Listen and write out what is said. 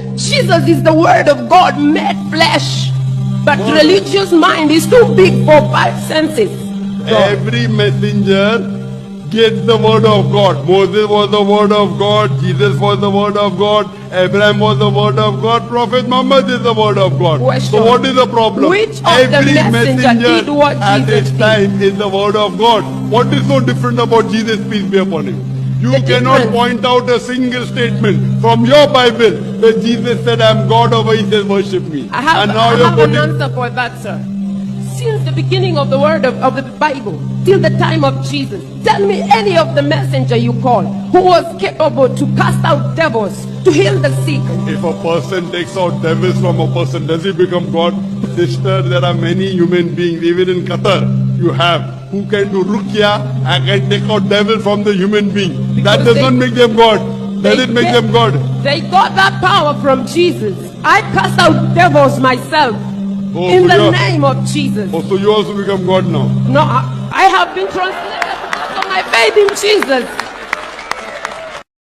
Jesus is the word of God made flesh. But religious mind is too big for five senses. Every messenger gets the word of God. Moses was the word of God. Jesus was the word of God. Abraham was the word of God. Prophet Muhammad is the word of God. Question. So what is the problem? Which of Every the messenger did what at Jesus its did? time is the word of God. What is so different about Jesus, peace be upon him? You The cannot difference. point out a single statement from your Bible where Jesus said, I am God, over he says, worship me. I have, And now I you're have an quoting. answer for that, sir. Since the beginning of the word of the Bible till the time of Jesus, tell me any of the messenger you call who was capable to cast out devils, to heal the sick. If a person takes out devils from a person, does he become God? Sister, there are many human beings, even in Qatar, you have, who can do ruqya and can take out devil from the human being. That Because does they- not make them God. Does They it make get- them God? They got that power from Jesus. I cast out devils myself Oh, in so the you're- name of Jesus. Oh, so you also become God now. No, I have been translated because of my faith in Jesus.